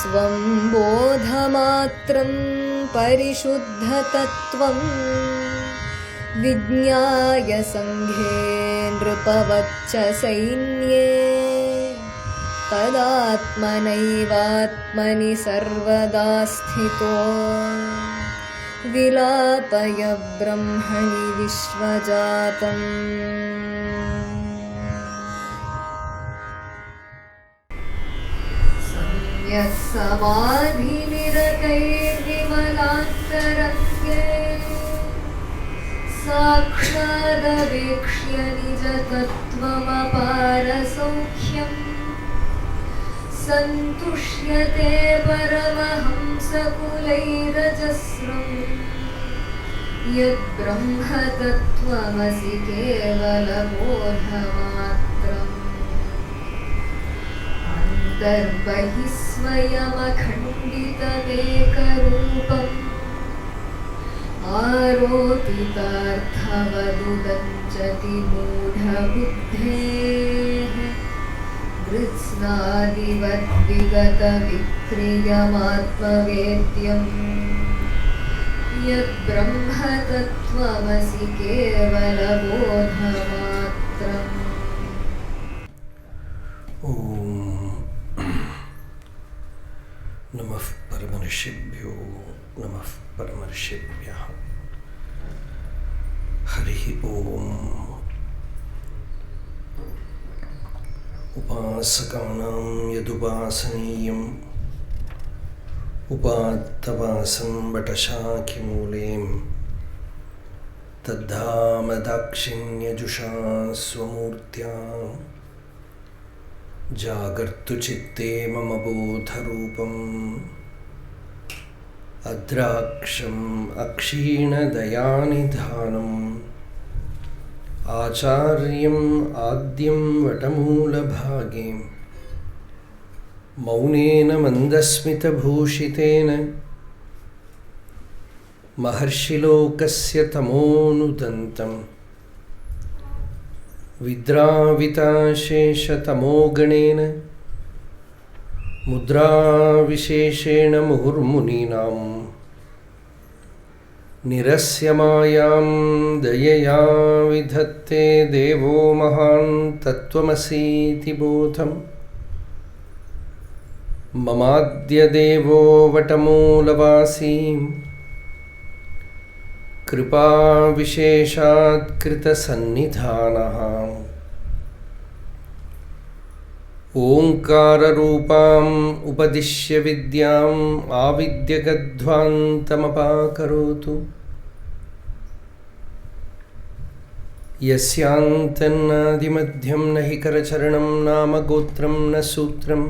स्वं बोधमात्रं परिशुद्धतत्त्वं विज्ञाय सङ्घे नृपवच्च सैन्ये तदात्मनैवात्मनि सर्वदा स्थितो विलापय ब्रह्मणि विश्वजातम्। सम्यक् समाधिनिरतैर्विमलान्तरङ्गे साक्षादवेक्ष्य निजतत्त्वमपारसौख्यम् सन्तुष्यते परमहंसकुलैरजस्रम् यद्ब्रह्मतत्त्वमसि केवलबोधमात्रम् अन्तर्बहिः स्वयमखण्डितमेकरूपम् आरोपितार्थवदुदञ्चति मूढबुद्धेः कृत्स्नादिवद्विगतविक्रियमात्मवेद्यम् यद्ब्रह्मतत्त्वमसि केवलबोधमात्रम्। ॐ नमः परमर्षिभ्यो नमः परमर्षिभ्यः। हरिः ॐ। उपासकानां यदुपासनीयम् उपात्तवासं वटशाखिमूलें तद्धाम दाक्षिण्यजुषा स्वमूर्त्या जागर्तु चित्ते मम बोधरूपम् अद्राक्षम् अक्षीणदयानिधानम् आचार्यम् आद्यं वटमूलभागे मौनेन मन्दस्मितभूषितेन महर्षिलोकस्य तमोनुदन्तम् विद्राविताशेषतमोगणेन मुद्राविशेषेण मुहुर्मुनीनाम् निरस्य मायां दयया विधत्ते देवो महान् तत्त्वमसीति बोधम् ममाद्य देवो वटमूलवासी कृपाविशेषात्कृतसन्निधानः ओङ्काररूपाम् उपदिश्य विद्याम् आविद्यगध्वान्तमपाकरोतु यस्यान्तन्नादिमध्यं न हि करचरणं नाम गोत्रं न सूत्रं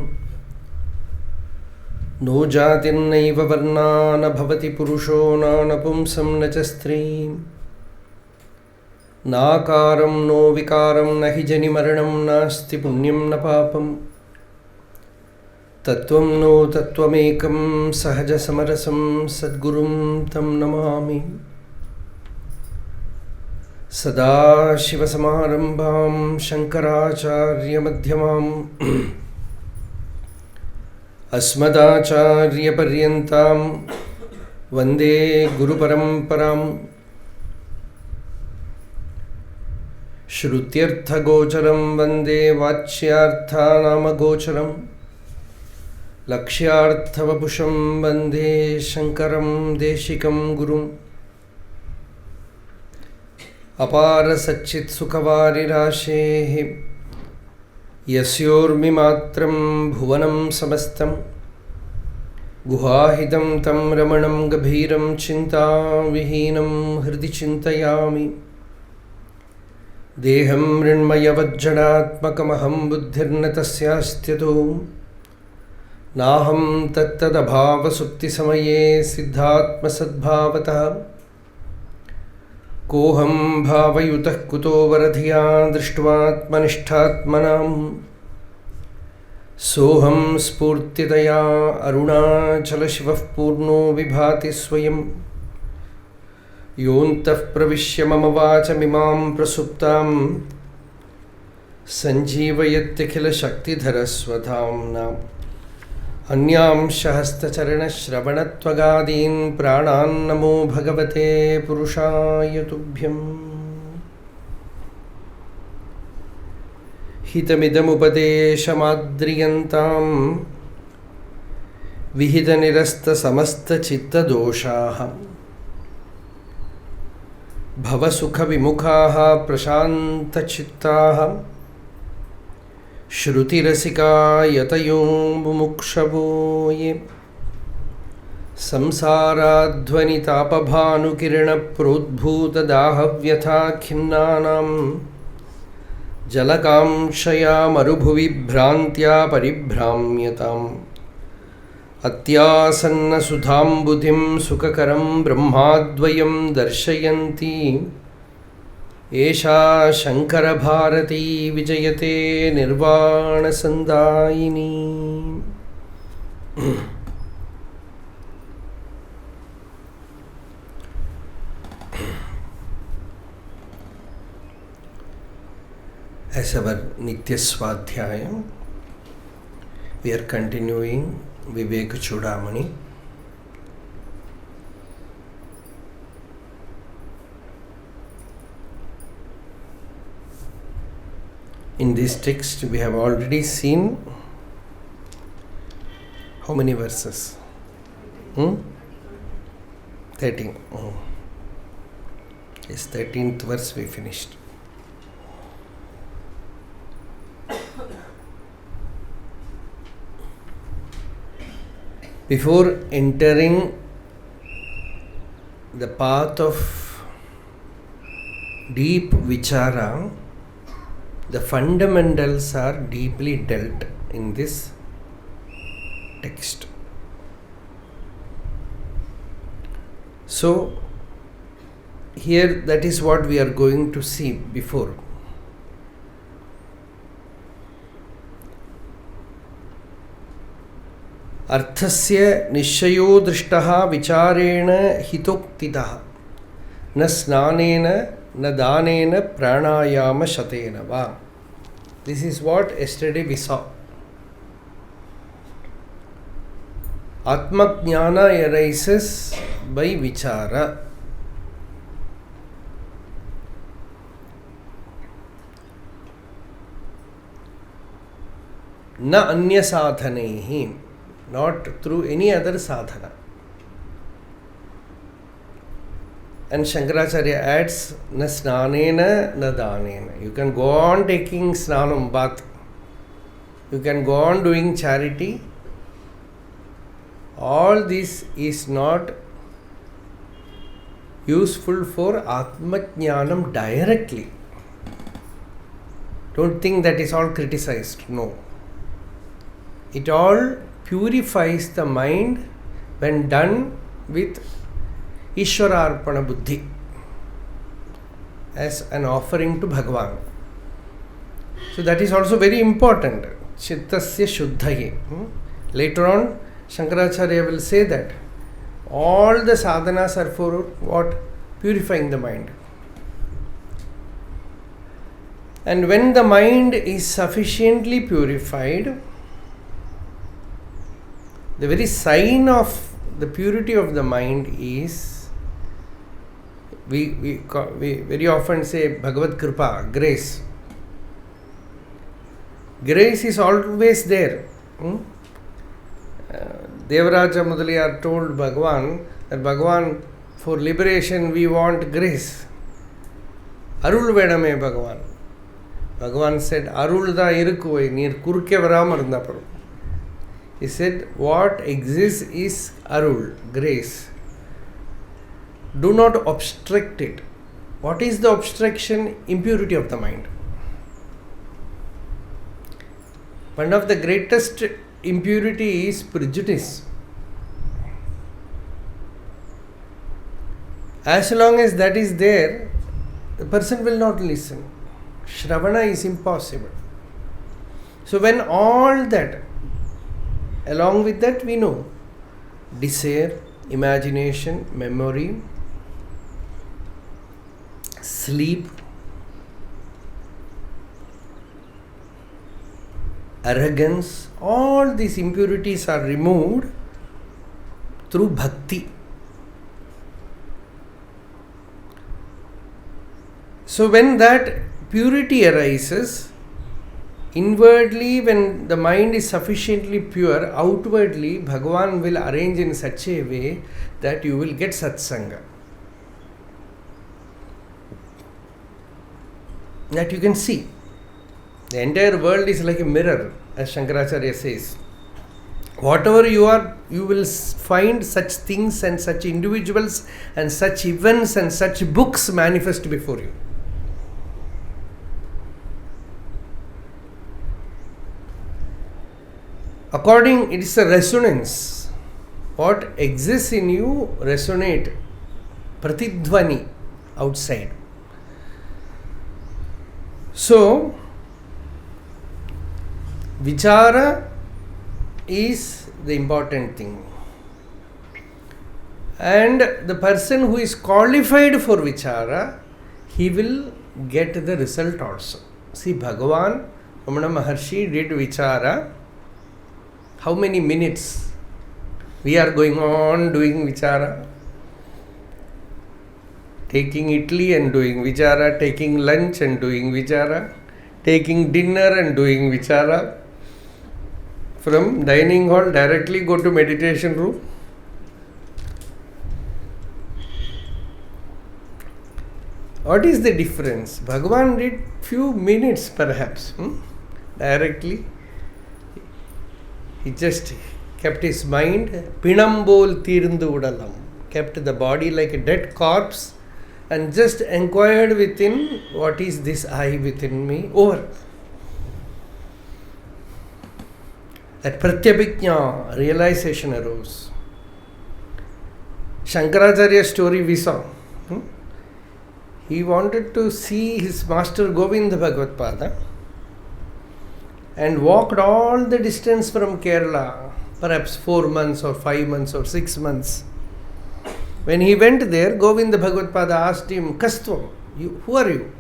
नो जातिर्नैव वर्णा न भवति पुरुषो न नपुंसं न च स्त्रीं नाकारं नो विकारं न हि जनिमरणं नास्ति पुण्यं न पापं तत्त्वं नो तत्त्वमेकं सहजसमरसं सद्गुरुं तं नमामि। सदाशिवसमारम्भां शङ्कराचार्यमध्यमाम् अस्मदाचार्यपर्यन्तां वन्दे गुरुपरम्पराम्। श्रुत्यर्थगोचरं वन्दे वाच्यार्थानामगोचरं लक्ष्यार्थवपुषं वन्दे शङ्करं देशिकं गुरुम्। अपारसच्चित्सुखवारिराशेः यस्योर्मिमात्रं भुवनं समस्तं गुहाहितं तं रमणं गभीरं चिन्ताविहीनं हृदि चिन्तयामि। देहं मृण्मयवज्जडात्मकमहं बुद्धिर्न तस्यास्त्यतो नाहं तत्तदभावसुप्तिसमये सिद्धात्मसद्भावतः कोहं भावयुतः कुतो वरधिया दृष्ट्वात्मनिष्ठात्मनाम् सोहं स्फूर्तितया अरुणाचलशिवः पूर्णो विभाति स्वयं योऽन्तः प्रविश्य मम वाचमिमां प्रसुप्तां सञ्जीवयत्यखिलशक्तिधरस्वधाम्ना अन्यांशहस्तचरणश्रवणत्वगादीन् प्राणान् नमो भगवते पुरुषाय तुभ्यम् हितमिदमुपदेशमाद्रियन्ताम् विहितनिरस्तसमस्तचित्तदोषाः भवसुखविमुखाः प्रशान्तचित्ताः श्रुतिरसिका यतयो मुमुक्षवो ये संसाराध्वनितापभानुकिरणप्रोद्भूतदाहव्यथाखिन्नानां जलकांक्षया मरुभुवि भ्रान्त्या परिभ्राम्यताम् अत्यासन्नसुधाम्बुधिं सुखकरं ब्रह्माद्वयं दर्शयन्ती एषा शङ्करभारती विजयते निर्वाणसन्दायिनी. As our Nitya Swadhyayam, we are continuing Vivekachudamani. In this text, we have already seen how many verses? 13. Yes, 13th verse we finished. Before entering the path of deep vichara, the fundamentals are deeply dealt in this text. So, here that is what we are going to see before. अर्थस्य निश्चयो दृष्टः विचारेण हितोक्तितः न स्नानेन न दानेन प्राणायाम शतेन वा. This is what yesterday we saw. Atma jnana arises by vichara. Na anya sadhanehi, not through any other sadhana. And Shankaracharya adds, na snanena na danena. You can go on taking snanam bath. You can go on doing charity. All this is not useful for Atma Jnanam directly. Don't think that is all criticized. No. It all purifies the mind when done with Ishwararpana Buddhi as an offering to Bhagavan. So that is also very important. Chittasya Shuddhaye. Later on, Shankaracharya will say that all the sadhanas are for what? Purifying the mind. And when the mind is sufficiently purified, the very sign of the purity of the mind is, we very often say Bhagavad Kripa, grace. Grace is always there. Devaraja Mudaliyar told Bhagavan that Bhagavan, for liberation we want grace. Arul Vedame Bhagavan. Bhagavan said, Arul da irukuvai, neer kurke varama irundha paru. He said, what exists is Arul, grace. Do not obstruct it. What is the obstruction? Impurity of the mind. One of the greatest impurity is prejudice. As long as that is there, the person will not listen. Shravana is impossible. So when all that, along with that we know desire, imagination, memory, sleep, arrogance, all these impurities are removed through bhakti. So when that purity arises, inwardly, when the mind is sufficiently pure, outwardly Bhagavan will arrange in such a way that you will get satsanga. That you can see. The entire world is like a mirror, as Shankaracharya says. Whatever you are, you will find such things and such individuals and such events and such books manifest before you. It is a resonance. What exists in you resonate, pratidhvani outside. So, vichara is the important thing. And the person who is qualified for vichara, he will get the result also. See, Bhagavan, Ramana Maharshi did vichara. How many minutes we are going on doing vichara? Taking idli and doing vichara, taking lunch and doing vichara, taking dinner and doing vichara. From dining hall directly go to meditation room. What is the difference? Bhagavan did few minutes perhaps, directly. He just kept his mind, pinambol tirundu udalam, kept the body like a dead corpse and just inquired within, what is this I within me? Over. That pratyabhijna, realization arose. Shankaracharya's story we saw. He wanted to see his master Govinda Bhagavad Pada and walked all the distance from Kerala, perhaps 4 months or 5 months or 6 months. When he went there, Govinda Bhagavad Pada asked him, Kastvam, who are you?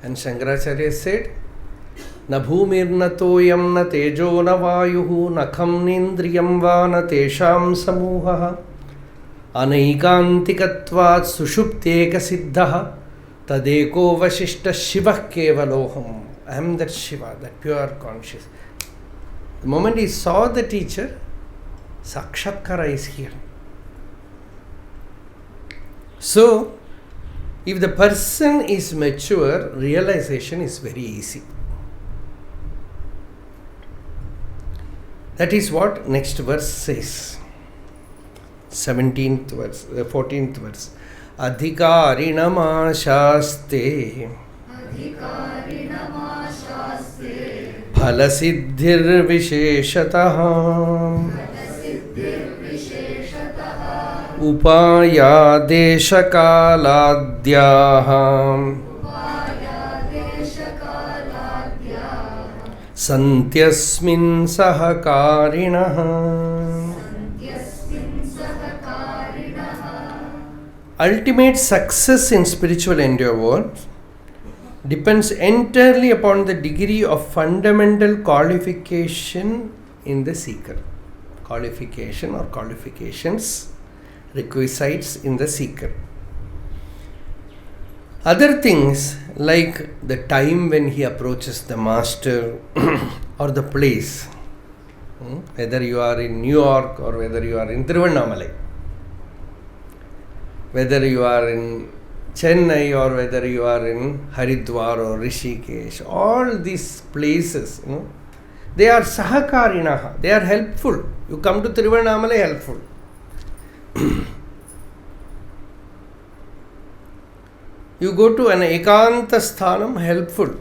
And Shankaracharya said, Na bhumir na toyam na tejo na vayuhu na kham nindriyam va na tesham samuhaha anaikantikatvat sushupteka siddhaha tadeko vashishta shivah kevaloham. I am that Shiva, that pure conscious. The moment he saw the teacher, Sakshatkara is here. So, if the person is mature, realization is very easy. That is what next verse says. 17th verse, 14th verse. Adhikāri namāśāste phalasiddhir visheshatah upāya deshakāladhyāh santyasmin sahakarinah. Ultimate success in spiritual endeavor depends entirely upon the degree of fundamental qualification in the seeker. Qualification or qualifications, requisites in the seeker. Other things like the time when he approaches the master or the place, whether you are in New York or whether you are in Tiruvannamalai, whether you are in Chennai or whether you are in Haridwar or Rishikesh, all these places, they are sahakarinaha, they are helpful. You come to Tiruvannamalai, helpful. You go to an ekanta sthanam, helpful.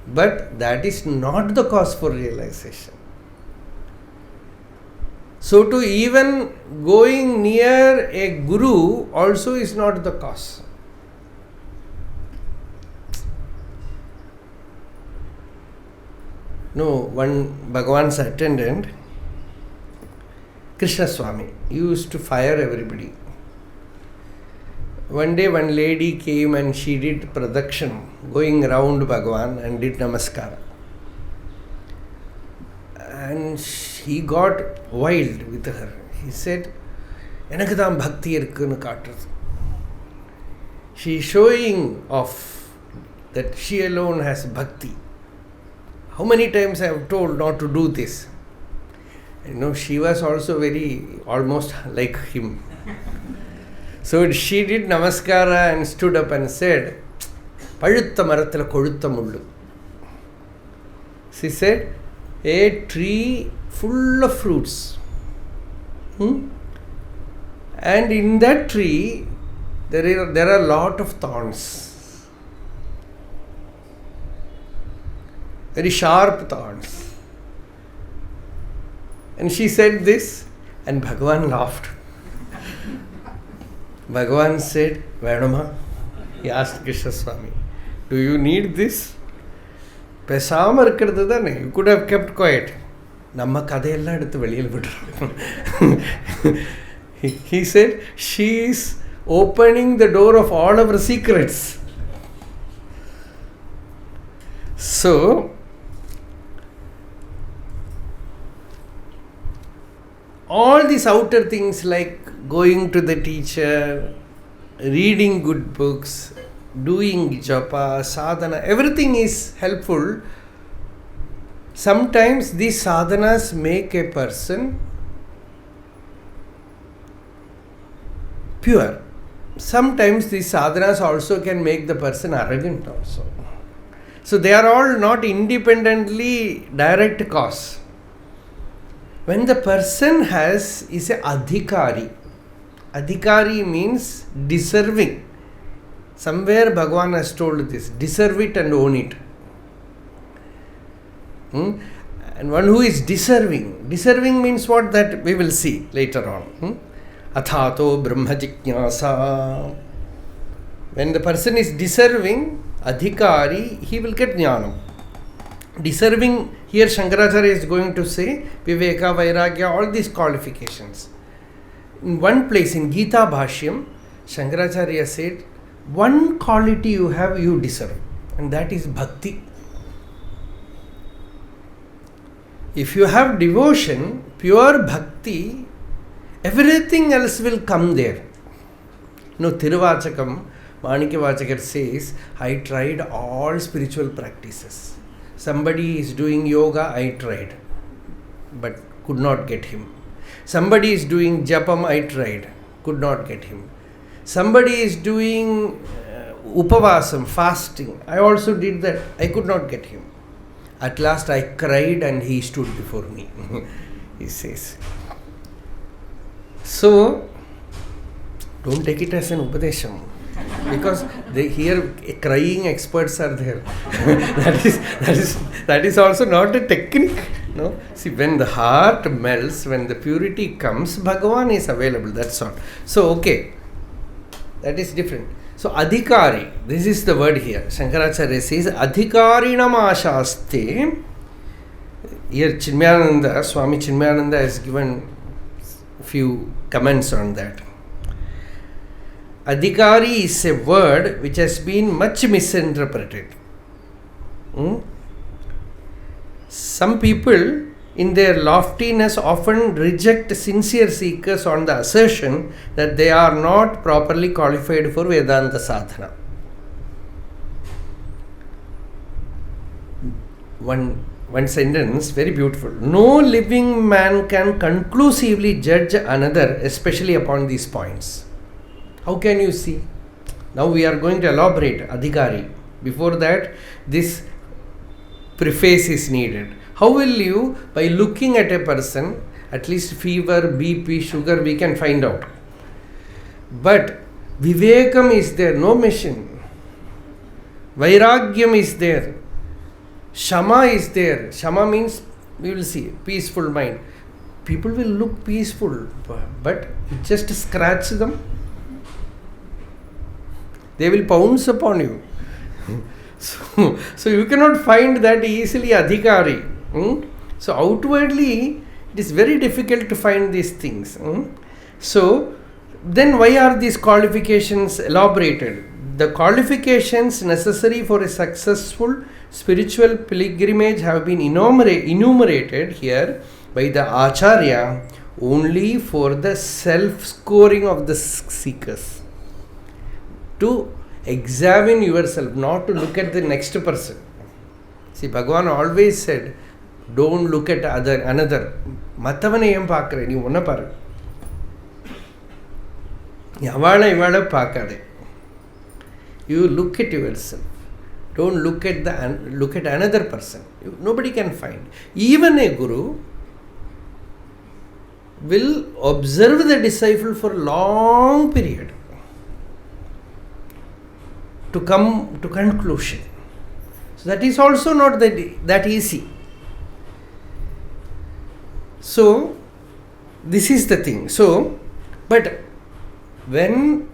But that is not the cause for realization. So to even going near a guru also is not the cause. No, one Bhagavan's attendant, Krishnaswami, used to fire everybody. One day one lady came and she did pradakshana, going around Bhagavan and did namaskara. And he got wild with her. He said, Enakadam bhakti irukunu kaatrathu. She is showing off that she alone has bhakti. How many times I have told not to do this? She was also almost like him. So she did namaskara and stood up and said, Padutta marathila kodutha mullu. She said, a tree full of fruits. And in that tree, there are a lot of thorns. Very sharp thorns. And she said this, and Bhagavan laughed. Bhagavan said, Vedama, he asked Krishnaswami, do you need this? Pesama irukkiradhu thane, you could have kept quiet. Namma kadayella eduthu veliyil vidru. He said, she is opening the door of all our secrets. So, all these outer things like going to the teacher, reading good books, doing japa, sadhana, everything is helpful. Sometimes these sadhanas make a person pure. Sometimes these sadhanas also can make the person arrogant also. So they are all not independently direct cause. When the person is a Adhikāri. Adhikāri means deserving. Somewhere Bhagavan has told this, deserve it and own it. And one who is deserving. Deserving means what? That we will see later on. Athato Brahma Jignasa. When the person is deserving, Adhikāri, he will get jnanam. Deserving, here Shankaracharya is going to say Viveka, Vairagya, all these qualifications. In one place in Gita Bhashyam, Shankaracharya said, one quality you have, you deserve, and that is bhakti. If you have devotion, pure bhakti, everything else will come there. Tiruvachakam, Manikavachakar says, I tried all spiritual practices. Somebody is doing yoga, I tried, but could not get him. Somebody is doing japam, I tried, could not get him. Somebody is doing upavasam, fasting, I also did that, I could not get him. At last I cried and he stood before me, he says. So, don't take it as an upadesham. Because here crying experts are there. that is also not a technique. No, see, when the heart melts, when the purity comes, Bhagavan is available. That's all. So okay, that is different. So Adhikāri, this is the word here. Shankaracharya says Adhikarinam ashaste. Here Chinmayananda, Swami Chinmayananda has given few comments on that. Adhikāri is a word which has been much misinterpreted. Some people in their loftiness often reject sincere seekers on the assertion that they are not properly qualified for Vedanta sadhana. One sentence, very beautiful. No living man can conclusively judge another, especially upon these points. How can you see? Now we are going to elaborate Adhikāri. Before that, this preface is needed. How will you, by looking at a person, at least fever, BP, sugar, we can find out. But Vivekam is there, no machine. Vairagyam is there. Shama is there. Shama means, we will see, peaceful mind. People will look peaceful, but just scratch them. They will pounce upon you. So you cannot find that easily Adhikāri. So outwardly, it is very difficult to find these things. So then why are these qualifications elaborated? the qualifications necessary for a successful spiritual pilgrimage have been enumerated here by the Acharya only for the self-scoring of the seekers. To examine yourself, not to look at the next person. See, Bhagavan always said, don't look at another. Matavanayam paakare, you wanna paru. Yavala ivala paakade. You look at yourself. Don't look at another person. Nobody can find. Even a guru will observe the disciple for a long period to come to conclusion. So that is also not that easy. So this is the thing. So, but when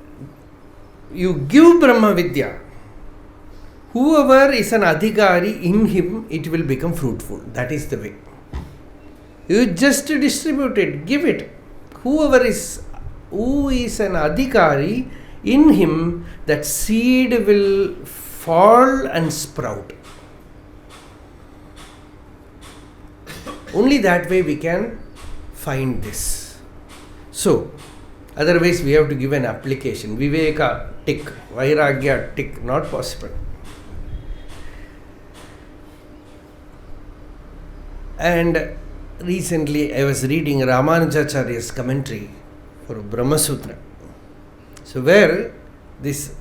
you give Brahma Vidya, whoever is an Adhikāri, in him it will become fruitful. That is the way. You just distribute it, give it. Who is an Adhikāri, in him that seed will fall and sprout. Only that way we can find this. So, otherwise we have to give an application. Viveka, tick. Vairagya, tick. Not possible. And recently I was reading Ramanacharya's commentary for Brahma Sutra. So where this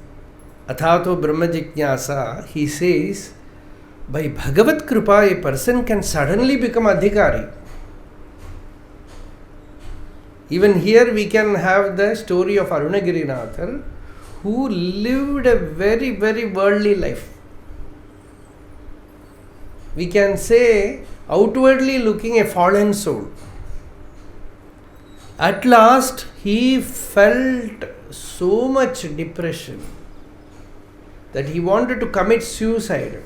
Athato Brahma Jignasa, he says, by Bhagavat Kripa a person can suddenly become Adhikāri. Even here we can have the story of Arunagirinathar, who lived a very, very worldly life. We can say outwardly looking a fallen soul. At last he felt so much depression that he wanted to commit suicide.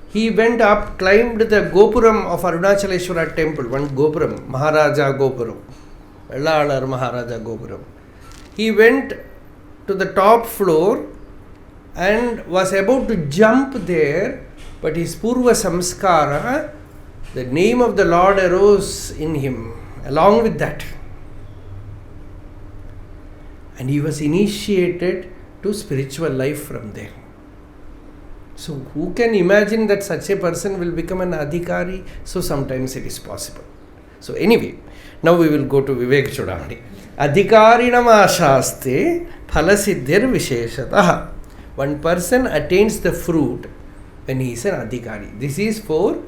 He went up, climbed the Gopuram of Arunachaleshwara temple, one Gopuram, Maharaja Gopuram, Vellalar Maharaja Gopuram. He went to the top floor and was about to jump there, but his Purva Samskara, the name of the Lord arose in him along with that. And he was initiated to spiritual life from there. So who can imagine that such a person will become an Adhikāri? So sometimes it is possible. So anyway, now we will go to Vivekachudamani. Adhikarinam ashaste phalasiddhir visheshatah. One person attains the fruit when he is an Adhikāri. This is for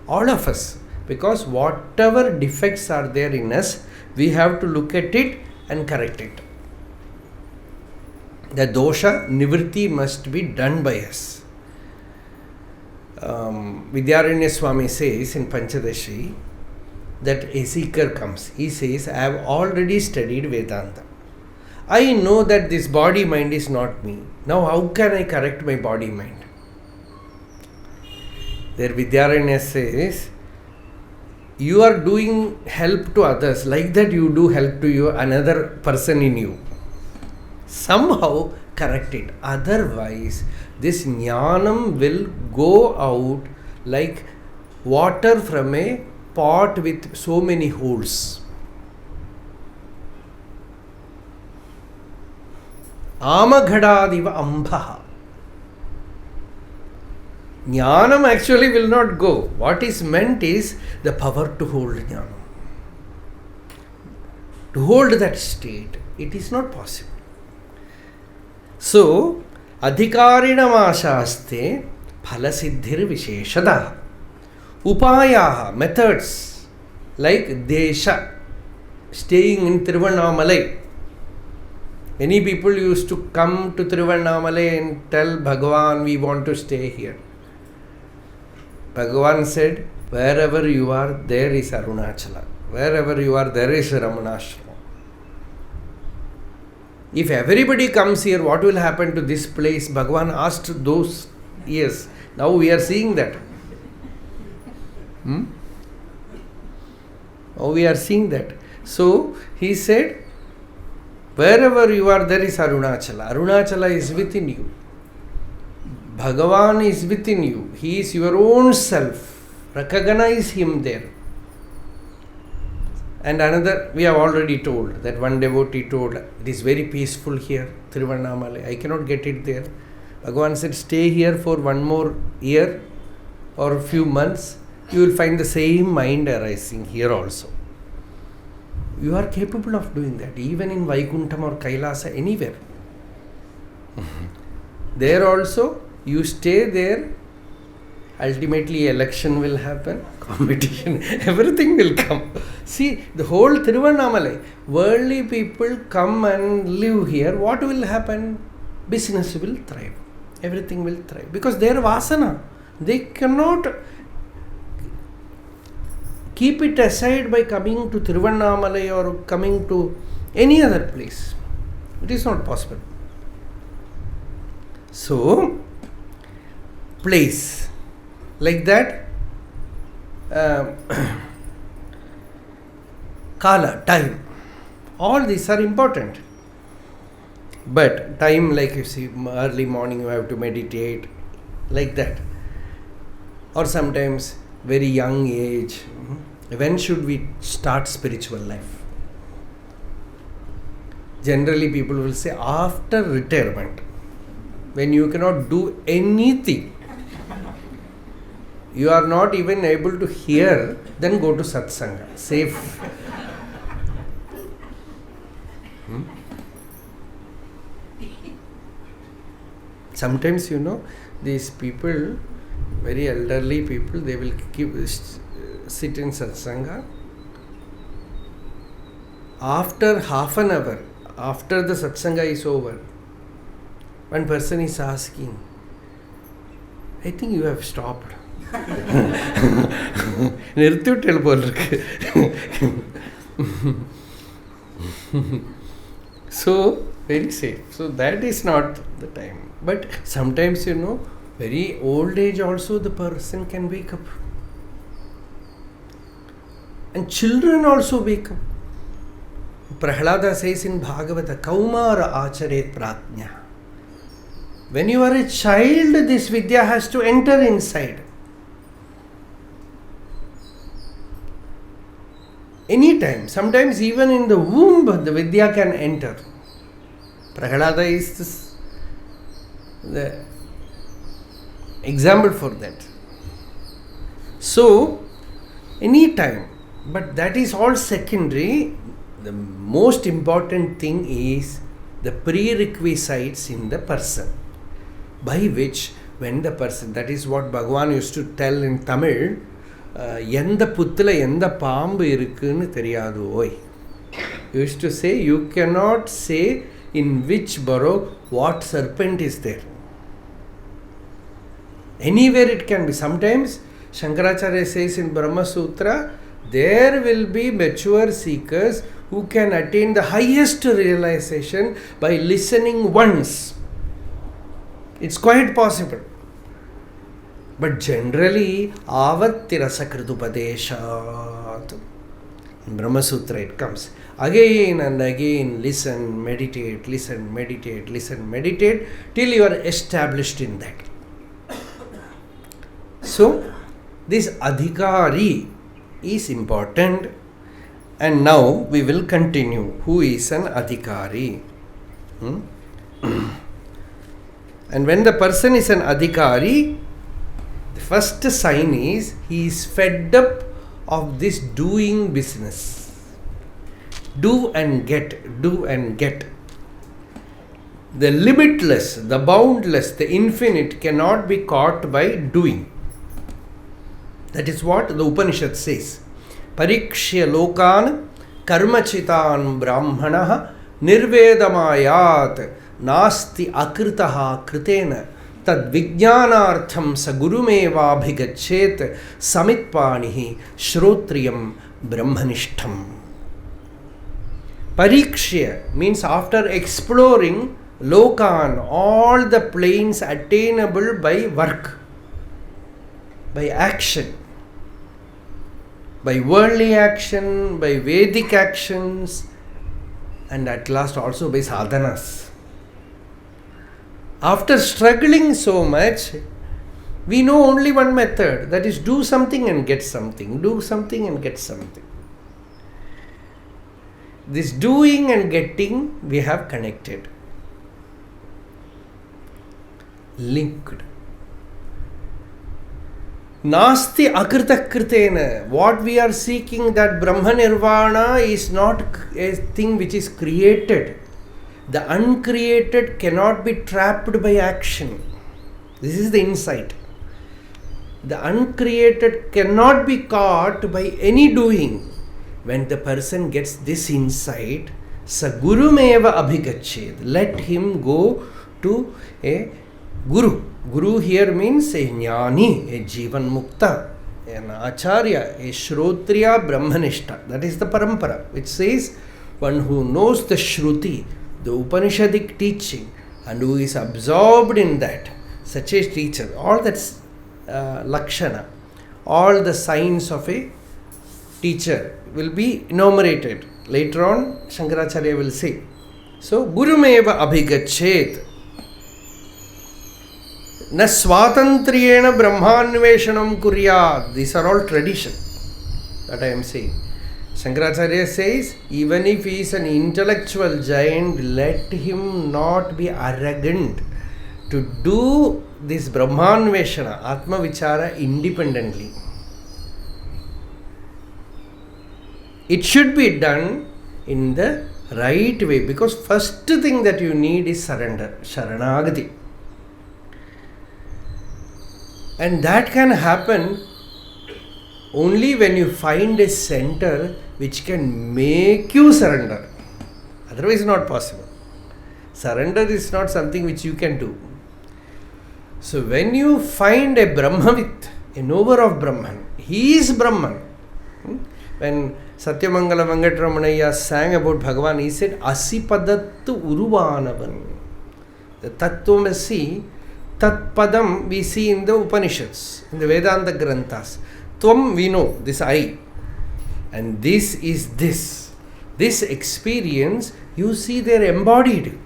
all of us, because whatever defects are there in us, we have to look at it and correct it. The dosha nivritti must be done by us. Vidyaranya Swami says in Panchadashi that a seeker comes. He says, I have already studied Vedanta. I know that this body mind is not me. Now how can I correct my body mind? There Vidyaranya says, you are doing help to others, like that you do help to you, another person in you. Somehow correct it. Otherwise, this jnanam will go out like water from a pot with so many holes. Amaghadadiva ambha. Jnanam actually will not go. What is meant is the power to hold jnanam. To hold that state, it is not possible. So, Adhikarinam ashaste phalasiddhir visheshada. Upayaha, methods like desha, staying in Tiruvannamalai. Many people used to come to Tiruvannamalai and tell Bhagavan, we want to stay here. Bhagavan said, wherever you are, there is Arunachala. Wherever you are, there is Ramanacharanatirtha. If everybody comes here, what will happen to this place? Bhagavan asked those years. Now we are seeing that. Now we are seeing that. So he said, Wherever you are, there is Arunachala. Arunachala is within you. Bhagavan is within you. He is your own self. Recognize him there. And another, we have already told, that one devotee told, it is very peaceful here, Tiruvannamalai. I cannot get it there. Bhagavan said, stay here for one more year or a few months. You will find the same mind arising here also. You are capable of doing that, even in Vaikuntham or Kailasa, anywhere. There also, you stay there. Ultimately, election will happen, competition, everything will come. See, the whole Tiruvannamalai, worldly people come and live here. What will happen? Business will thrive. Everything will thrive. Because they are vasana. They cannot keep it aside by coming to Tiruvannamalai or coming to any other place. It is not possible. So, place. Like that, kala, time. All these are important. But time, like you see, early morning you have to meditate, like that. Or sometimes very young age. When should we start spiritual life? Generally people will say after retirement, when you cannot do anything. You are not even able to hear, then go to satsanga. Safe. Sometimes, these people, very elderly people, they will sit in satsanga. After half an hour, after the satsanga is over, one person is asking, I think you have stopped. So, very safe. So, that is not the time. But sometimes, very old age also the person can wake up. And children also wake up. Prahlada says in Bhagavata, Kaumara acharet pratnya. When you are a child, this vidya has to enter inside. Anytime, sometimes even in the womb, the vidya can enter. Prahlada is the example for that. So, anytime, but that is all secondary. The most important thing is the prerequisites in the person, by which when the person, that is what Bhagavan used to tell in Tamil, எந்த புத்துல எந்த பாம்பு இருக்குன்னு தெரியாது ஓய். Used to say, you cannot say in which burrow what serpent is there. Anywhere it can be. Sometimes Shankaracharya says in Brahma Sutra, there will be mature seekers who can attain the highest realization by listening once. It's quite possible. But generally, avattirasakrutupadeshat. In Brahma Sutra it comes. Again and again, listen, meditate, listen, meditate, listen, meditate, till you are established in that. So, this Adhikāri is important. And now we will continue. Who is an Adhikāri? And when the person is an Adhikāri, the first sign is he is fed up of this doing business. Do and get, do and get. The limitless, the boundless, the infinite cannot be caught by doing. That is what the Upanishad says. Parikshya lokan karmachitan brahmanaha nirvedamayat nasti akritaha kritena tad vijnanartham sa gurumeva bhigachet samitpanihi shrotriyam brahmanishtham. Parikshya means after exploring lokan, all the planes attainable by work, by action, by worldly action, by Vedic actions, and at last also by sadhanas. After struggling so much, we know only one method, that is do something and get something, do something and get something. This doing and getting we have connected, linked. Nasti akrita kritena. What we are seeking, that Brahma Nirvana, is not a thing which is created. The uncreated cannot be trapped by action. This is the insight. The uncreated cannot be caught by any doing. When the person gets this insight, sa gurumeva abhigached. Let him go to a guru. Guru here means a jnani, a jivan mukta, an acharya, a shrotriya brahmanishta. That is the parampara, which says one who knows the shruti, the Upanishadic teaching, and who is absorbed in that, such a teacher. All that's lakshana, all the signs of a teacher will be enumerated. Later on, Shankaracharya will say. So, gurumeva abhigachet. Na swatantriyena brahmanveshanam kuryat. These are all tradition that I am saying. Shankaracharya says, even if he is an intellectual giant, let him not be arrogant to do this brahmanveshana, atma vichara, independently. It should be done in the right way, because first thing that you need is surrender, sharanagati. And that can happen only when you find a center which can make you surrender. Otherwise, not possible. Surrender is not something which you can do. So, when you find a Brahmavit, a knower of Brahman, he is Brahman. When Satyamangala Venkataramanaya sang about Bhagavan, he said, Asipadattu Uruvanavan. The Tattvamasi, Tat Padam we see in the Upanishads, in the Vedanta Granthas. Tvam we know, this I. And this is this. This experience, you see there embodied.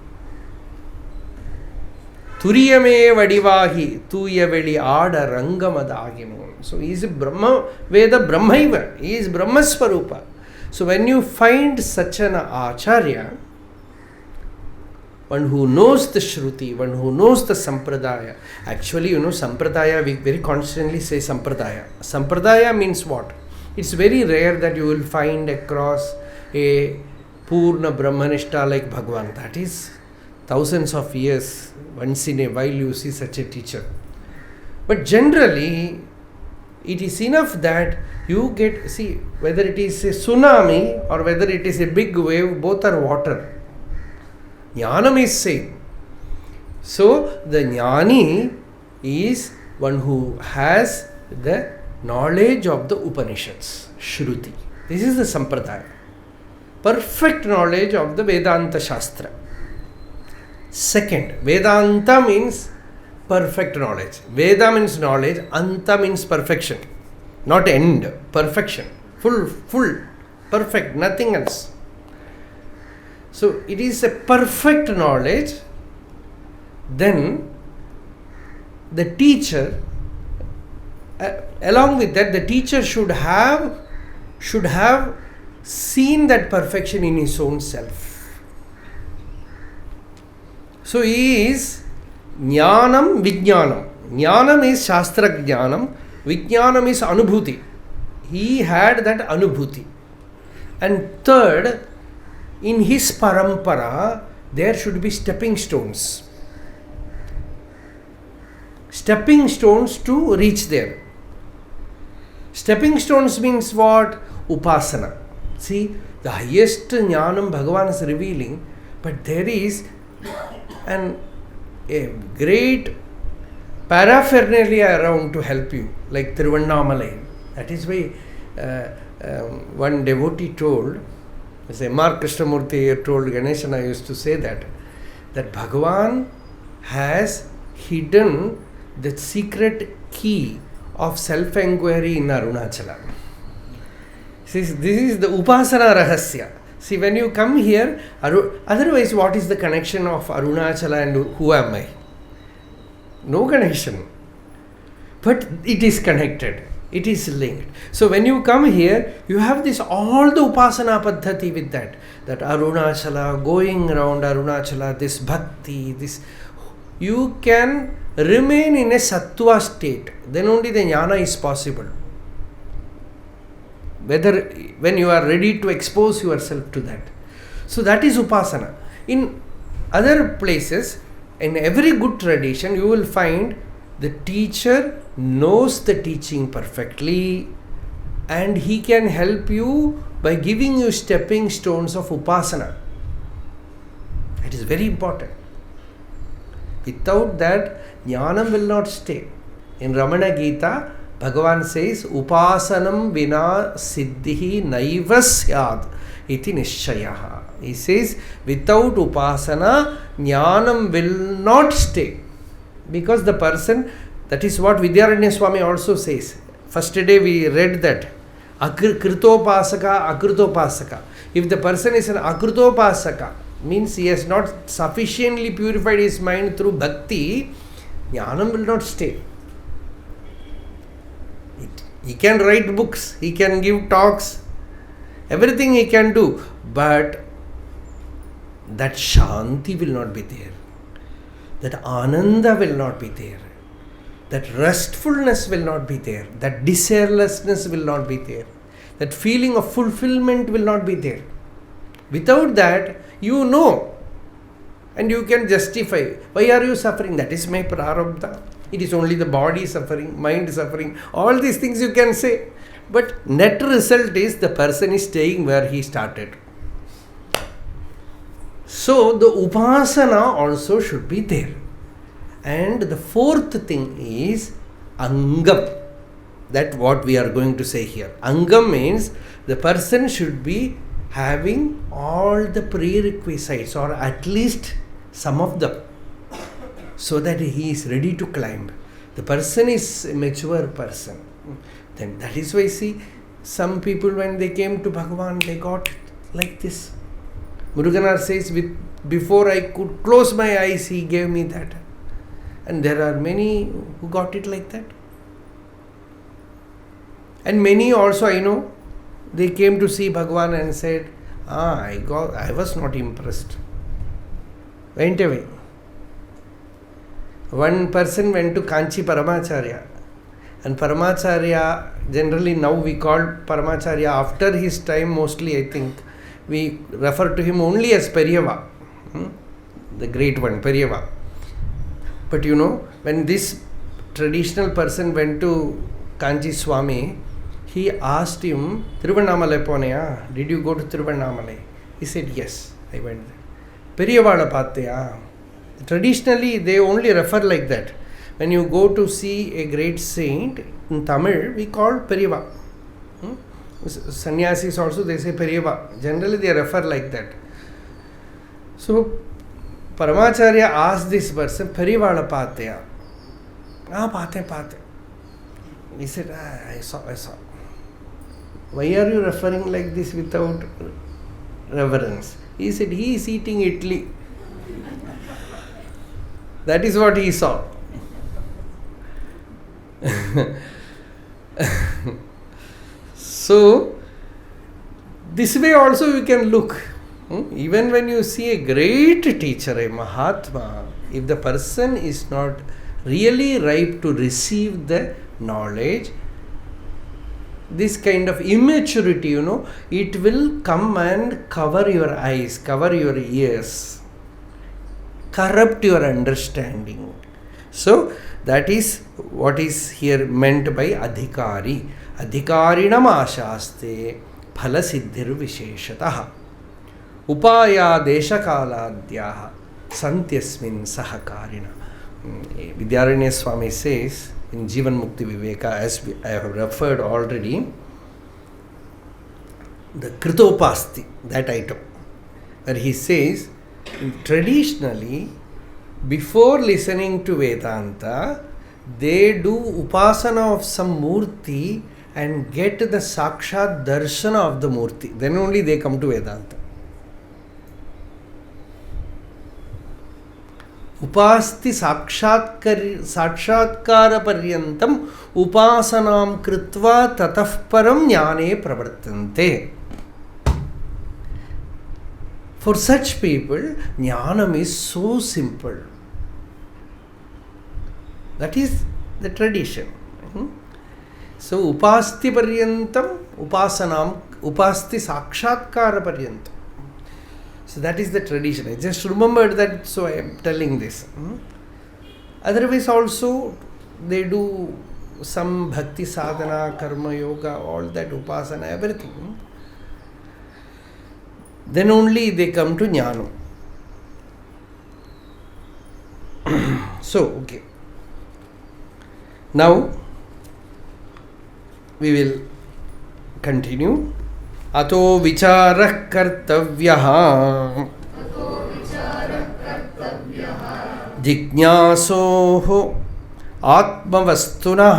Turiyame vadivahi, tuyaveli aada rangamadaginu. So he is a Brahma, Veda Brahmaiva. He is Brahma Swarupa. So when you find such an acharya, one who knows the Shruti, one who knows the Sampradaya. Actually, Sampradaya, we very constantly say Sampradaya. Sampradaya means what? It's very rare that you will find across a Purna Brahmanishta like Bhagavan. That is thousands of years. Once in a while you see such a teacher. But generally, it is enough that you get, see, whether it is a tsunami or whether it is a big wave, both are water. Jnanam is same. So, the jnani is one who has the knowledge of the Upanishads, Shruti. This is the Sampradaya. Perfect knowledge of the Vedanta Shastra. Second, Vedanta means perfect knowledge. Veda means knowledge, Anta means perfection. Not end, perfection. Full, perfect, nothing else. So, it is a perfect knowledge. Then, the teacher, along with that, the teacher should have seen that perfection in his own self. So, he is Jnanam Vijnanam. Jnanam is Shastra Jnanam. Vijnanam is Anubhuti. He had that Anubhuti. And third, in his parampara, there should be stepping stones. Stepping stones to reach there. Stepping stones means what? Upasana. See, the highest jnanam Bhagavan is revealing, but there is a great paraphernalia around to help you, like Tiruvannamalai. That is why one devotee told, as M.R. Krishnamurti told Ganesh, and I used to say that Bhagavan has hidden the secret key of self-enquiry in Arunachala. This is the Upasana Rahasya. See, when you come here, otherwise what is the connection of Arunachala and who am I? No connection. But it is connected. It is linked. So when you come here, you have this all the upasana paddhati with that. That Arunachala, going around Arunachala, this bhakti, this. You can remain in a sattva state. Then only the jnana is possible. When you are ready to expose yourself to that. So that is upasana. In other places, in every good tradition, you will find the teacher knows the teaching perfectly and he can help you by giving you stepping stones of upasana. It is very important. Without that, jnanam will not stay. In Ramana Gita, Bhagavan says, Upasanam vina siddhihi naiva syad iti nishchayaha. He says, without upasana, jnanam will not stay. Because the person, that is what Vidyaranyaswami also says. First day we read that. Kritopasaka, akrutopasaka. If the person is an akrutopasaka, means he has not sufficiently purified his mind through bhakti, jnanam will not stay. He can write books, he can give talks, everything he can do, but that shanti will not be there. That ananda will not be there. That restfulness will not be there. That desirelessness will not be there. That feeling of fulfillment will not be there. Without that, you know, and you can justify. Why are you suffering? That is my prarabdha. It is only the body suffering, mind suffering. All these things you can say. But net result is the person is staying where he started. So the upasana also should be there. And the fourth thing is angam. That's what we are going to say here. Angam means the person should be having all the prerequisites or at least some of them, so that he is ready to climb. The person is a mature person. Then that is why, see, some people when they came to Bhagavan, they got like this. Muruganar says, before I could close my eyes, he gave me that. And there are many who got it like that. And many also I know, they came to see Bhagavan and said, I was not impressed. Went away. One person went to Kanchi Paramacharya. And Paramacharya, generally now we call Paramacharya after his time, mostly I think, we refer to him only as Periyava, the great one, Periyava. But you know, when this traditional person went to Kanchi Swami, he asked him, Tiruvannamalai poneya? Did you go to Tiruvannamalai? He said, yes, I went there. Periyavada paatteya? Traditionally, they only refer like that. When you go to see a great saint, in Tamil, we call Periyava. Sannyasis also, they say Periyava. Generally, they refer like that. So, Paramacharya asked this person, Periyavada paatteya? Paate. He said, I saw. Why are you referring like this without reverence? He said, he is eating idli. That is what he saw. So, this way also you can look. Even when you see a great teacher, a Mahatma, if the person is not really ripe to receive the knowledge, this kind of immaturity, it will come and cover your eyes, cover your ears, corrupt your understanding. So, that is what is here meant by Adhikāri. Adhikarinam ashaste phala siddhir visheshataha. Upaya deshakaladhyaha santyasmin sahakarina. Vidyaranyaswami says in Jivan Mukti Viveka, as I have referred already, the Kritopasti, that item, where he says, traditionally, before listening to Vedanta, they do upasana of some murti and get the sakshat darshana of the murti. Then only they come to Vedanta. Upasti sakshatkara paryantam upasanam kritva tatah param jnane pravartante. For such people, jnanam is so simple. That is the tradition. So, upasti paryantam upasanam upasti sakshatkara paryantam. So that is the tradition. I just remembered that, so I am telling this. Otherwise also they do some bhakti sadhana, karma yoga, all that upasana, everything. Then only they come to jnana. So, okay. Now we will continue. Ato vicharah kartavyah jignasoho atmavastunah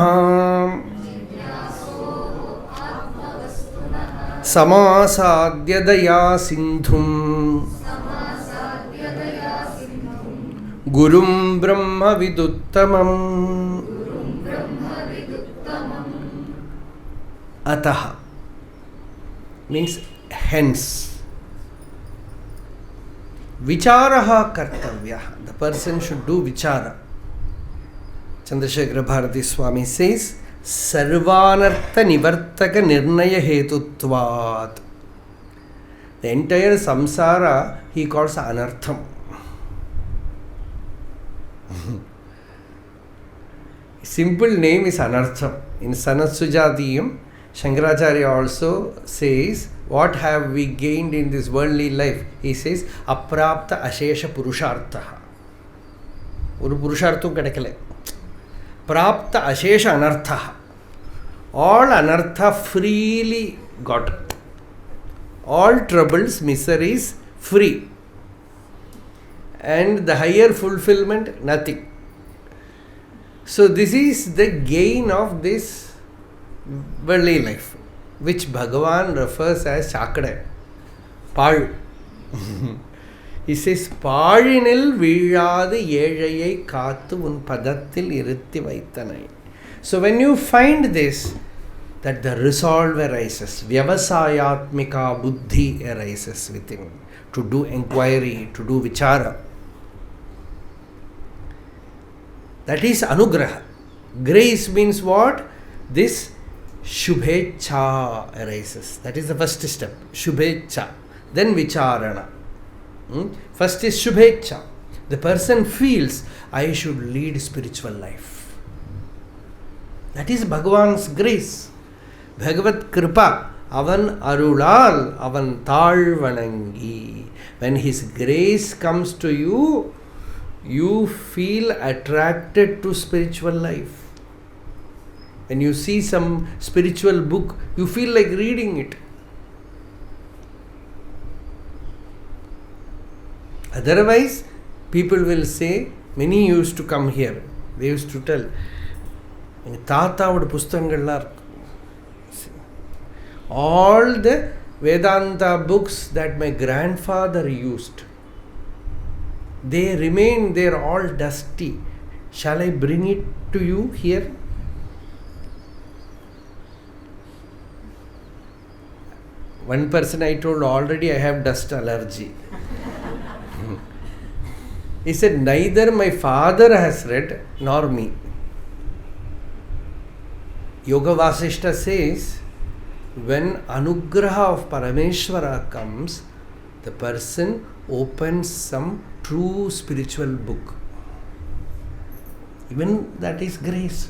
samasadya daya sindhum gurum brahma viduttamam ataha means hence. Vicharaha kartavya. The person should do vichara. Chandrasekhara Bharati Swami says, Sarvanartha nivartaka nirnaya hetutvat. The entire samsara he calls anartham. Simple name is anartham. In Sanatsujatiyam, Shankaracharya also says, what have we gained in this worldly life? He says, aprapta ashesha purushartha. Uru purushartham kadakale. Prapta ashesha anartha. All anartha freely got. All troubles, miseries free. And the higher fulfillment, nothing. So this is the gain of this worldly life, which Bhagavan refers as Chakra. Pal. He says, Palinil Vizhadu Ezhayai Kathu Un Padathil Iruthi Vaithanai. So when you find this, that the resolve arises, Vyavasayatmika Buddhi arises within, to do inquiry, to do vichara. That is anugraha. Grace means what? This Shubhecha arises. That is the first step. Shubhecha. Then Vicharana. First is Shubhecha. The person feels, I should lead spiritual life. That is Bhagavan's grace. Bhagavat Kripa. Avan Arulal. Avan Talvanangi. When his grace comes to you, you feel attracted to spiritual life. When you see some spiritual book, you feel like reading it. Otherwise, people will say, many used to come here. They used to tell, all the Vedanta books that my grandfather used, they remain there all dusty. Shall I bring it to you here? One person I told, already I have dust allergy. He said, neither my father has read nor me. Yoga Vasishta says, when Anugraha of Parameshwara comes, the person opens some true spiritual book. Even that is grace.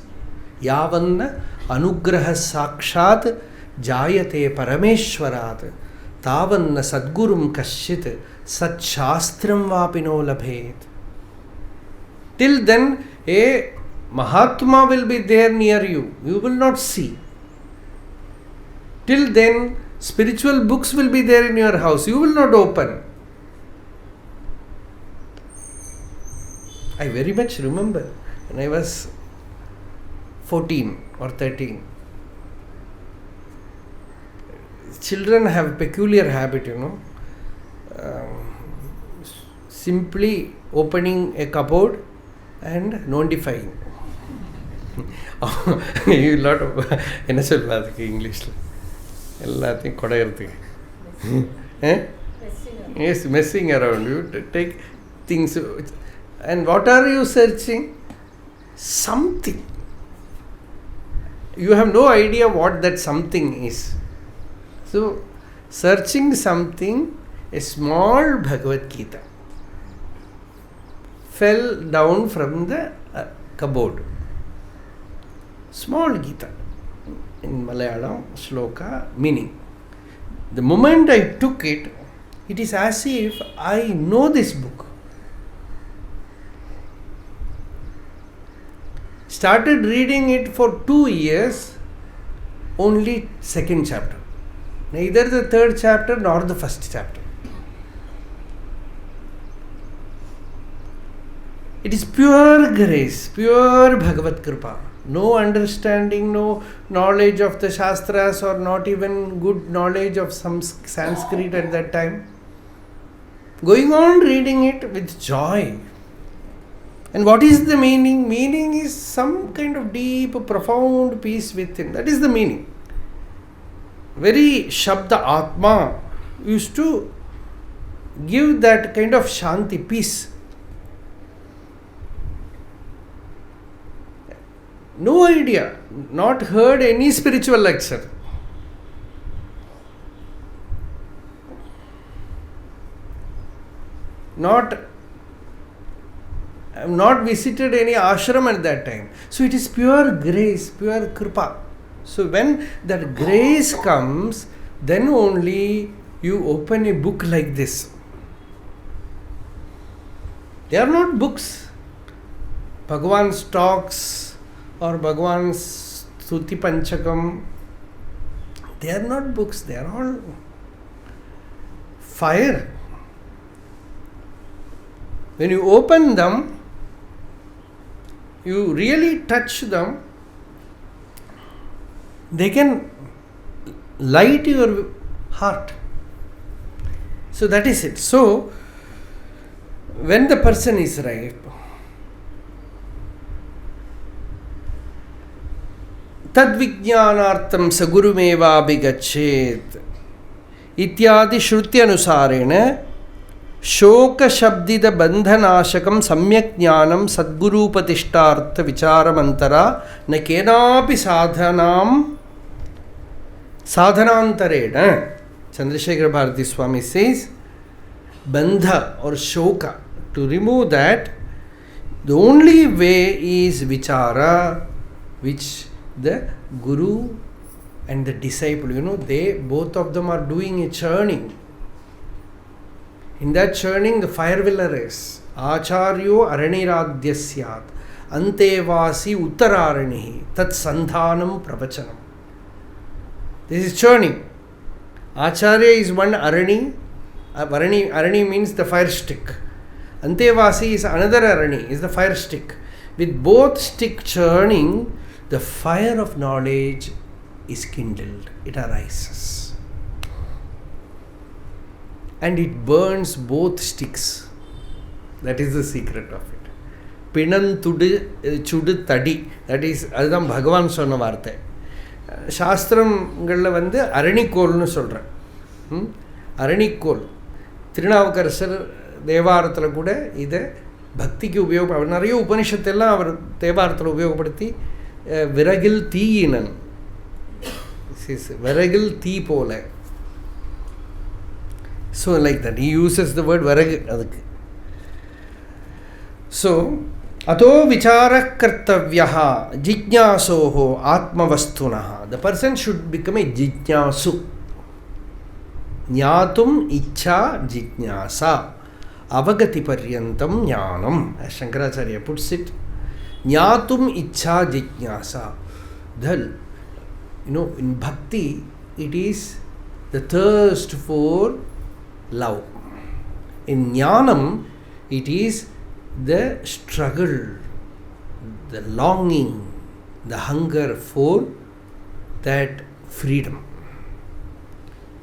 Yavanna Anugraha Sakshat Jayate Parameshwarat Tavanna Sadgurum Kashit Sat Shastram Vapino Labhet. Till then, a Mahatma will be there near you. You will not see. Till then, spiritual books will be there in your house. You will not open. I very much remember when I was 14 or 13. Children have peculiar habit, simply opening a cupboard and notifying. You lot of என்ன சொல்வாதுக்கு இங்கிலீஷில் எல்லாத்தையும் குடையிறதுக்கு. Yes, messing around. You take things. And what are you searching? Something. You have no idea what that something is. So, searching something, a small Bhagavad Gita fell down from the cupboard. Small Gita. In Malayalam, Shloka, meaning. The moment I took it, it is as if I know this book. Started reading it for 2 years, only second chapter. Neither the third chapter nor the first chapter. It is pure grace, pure Bhagavad Kripa. No understanding, no knowledge of the Shastras, or not even good knowledge of some Sanskrit at that time. Going on reading it with joy. And what is the meaning? Meaning is some kind of deep, profound peace within. That is the meaning. Very Shabda Atma used to give that kind of Shanti, peace. No idea, not heard any spiritual lecture. I have not visited any ashram at that time. So it is pure grace, pure kripa. So when that grace comes, then only you open a book like this. They are not books. Bhagavan's talks or Bhagavan's Stuti Panchakam, they are not books. They are all fire. When you open them, you really touch them, they can light your heart. So that is it. So when the person is ripe, तद्विज्ञानार्थं सगुरुमेवाभिगच्छेत् इत्यादि श्रुत्यनुसारेण शोकशब्दित बन्धनाशकं सम्यक् ज्ञानं सद्गुरूपतिष्ठार्थ विचारमन्तरा न केनापि साधनान्तरेण. Chandrasekhar Bharati Swami says, bandha or shoka, to remove that, the only way is vichara, which the guru and the disciple, they both of them are doing a churning. In that churning, the fire will arise. Acharyo araniraadhyasyat antevasi uttararanihi tat sandhanam pravachanam. This is churning. Acharya is one arani. Arani means the fire stick. Antevasi is another arani, is the fire stick. With both stick churning, the fire of knowledge is kindled. It arises. And it burns both sticks. That is the secret of it. Pinan chudu tadi. That is, adhan Bhagavan sonna vaarthai. சாஸ்திரங்களில் அரணிக்கோல்னு சொல்கிறேன். அரணிக்கோல் திருநாவுக்கரசர் தேவாரத்தில் கூட இதை பக்திக்கு உபயோகப்பட நிறைய உபனிஷத்தெல்லாம் அவர் தேவாரத்தில் உபயோகப்படுத்தி விறகில் தீயினன், விறகில் தீ போல. So like that, he uses the word varagu adukku. So ato vichara kartavyaha jijnasoho atmavastunaha. The person should become a jijnasu. Jnatum ichha jijnasa avagati paryantam jnanam, as Shankaracharya puts it. Jnatum ichha jijnasa. In bhakti it is the thirst for love. In jnanam it is the struggle, the longing, the hunger for that freedom,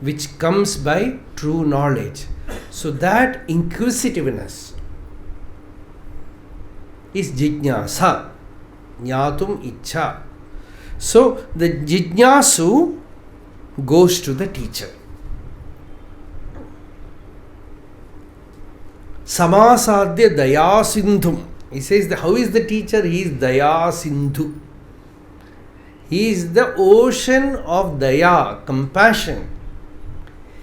which comes by true knowledge. So that inquisitiveness is jijñāsa, jñātum ichcha. So the jijñāsu goes to the teacher. Samasadhya daya sindhum. He says, how is the teacher? He is daya sindhu. He is the ocean of daya, compassion.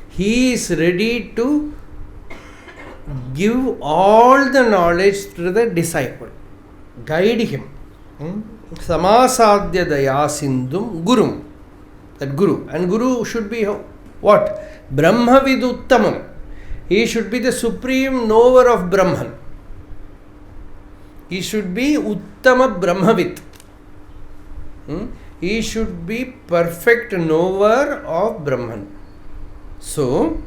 He is ready to give all the knowledge to the disciple. Guide him. Samasadhya daya sindhum gurum. That guru. And guru should be what? Brahmaviduttamam. He should be the supreme knower of Brahman. He should be Uttama Brahmavit. He should be perfect knower of Brahman. So,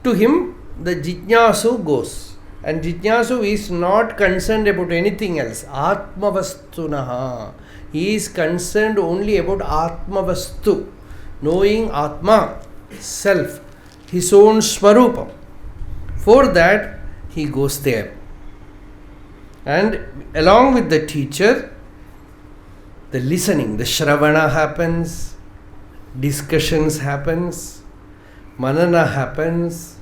to him the jijñāsu goes. And jijñāsu is not concerned about anything else. Atmavastunaha. He is concerned only about Atmavastu. Knowing Atma, self, his own Swarupam. For that, he goes there. And along with the teacher, the listening, the Shravana happens, discussions happens, Manana happens,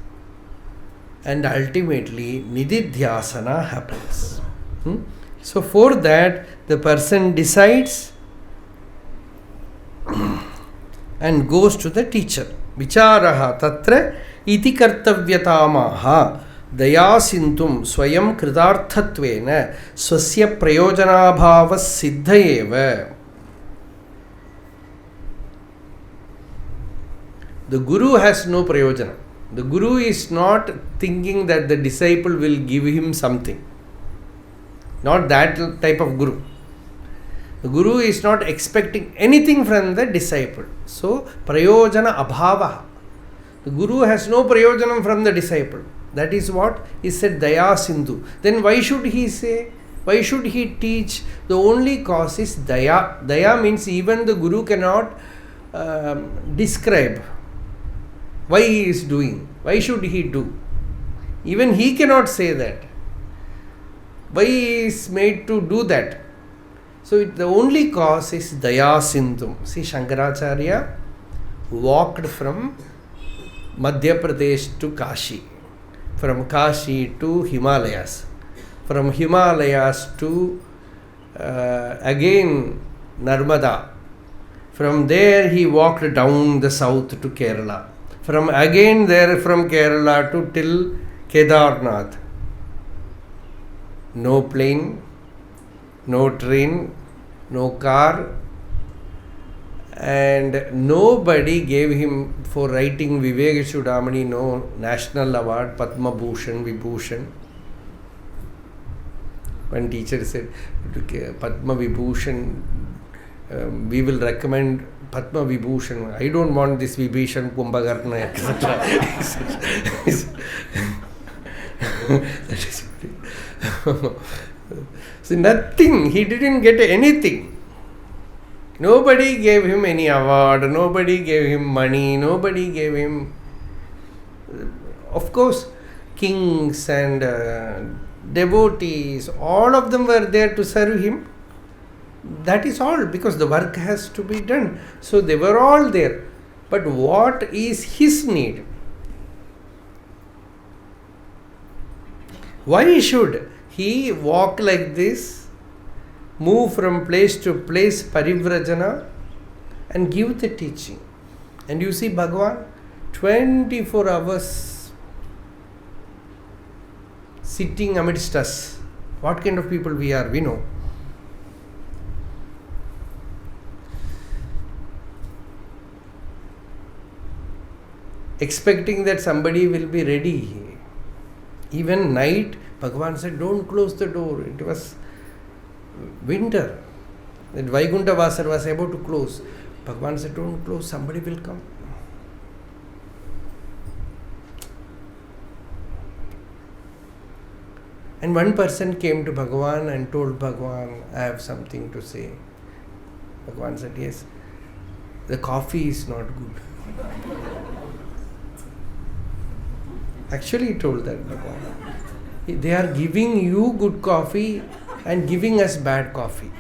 and ultimately Nididhyasana happens. So for that, the person decides and goes to the teacher. Vicharaha tatra iti kartavyatamaha daya sintum swayam kritarthatvena swasya prayojanabhavas siddhayeva. The guru has no prayojana. The guru is not thinking that the disciple will give him something. Not that type of guru. The guru is not expecting anything from the disciple. So, prayojana abhava. The guru has no prayojanam from the disciple. That is what is said daya sindhu. Then why should he say? Why should he teach? The only cause is daya. Daya means even the guru cannot describe why he is doing. Why should he do? Even he cannot say that. Why he is made to do that? So the only cause is daya sindhum. See, Shankaracharya walked from Madhya Pradesh to Kashi, from Kashi to Himalayas, from Himalayas to again Narmada. From there he walked down the south to Kerala. From again there from Kerala to till Kedarnath. No plane, no train, no car, and nobody gave him for writing Vivekachudamani no national award, Padma Bhushan, Vibhushan. One teacher said, Padma Vibhushan, we will recommend Padma Vibhushan. I don't want this Vibhishan, Kumbhakarna, etc. That is so nothing, he didn't get anything. Nobody gave him any award, nobody gave him money, nobody gave him. Of course, kings and devotees, all of them were there to serve him. That is all, because the work has to be done. So they were all there. But what is his need? Why should he walk like this, move from place to place, parivrajana, and give the teaching? And you see Bhagavan, 24 hours sitting amidst us. What kind of people we are, we know. Expecting that somebody will be ready. Even night, Bhagavan said, don't close the door. It was winter. That Vaikuntha Vasar was about to close. Bhagavan said, don't close, somebody will come. And one person came to Bhagavan and told Bhagavan, I have something to say. Bhagavan said, yes, the coffee is not good. Actually, he told that Bhagavan. They are giving you good coffee and giving us bad coffee.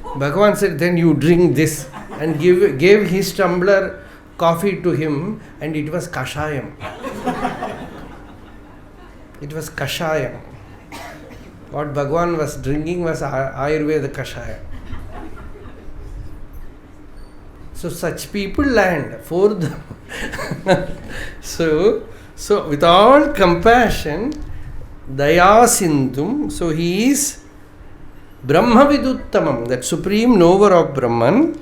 Bhagavan said, then you drink this, and gave his tumbler coffee to him, and it was kashayam. It was kashayam. What Bhagavan was drinking was Ayurveda kashayam. So such people land for them. So with all compassion, Daya Sindhum, so he is Brahma Viduttamam, that supreme knower of Brahman.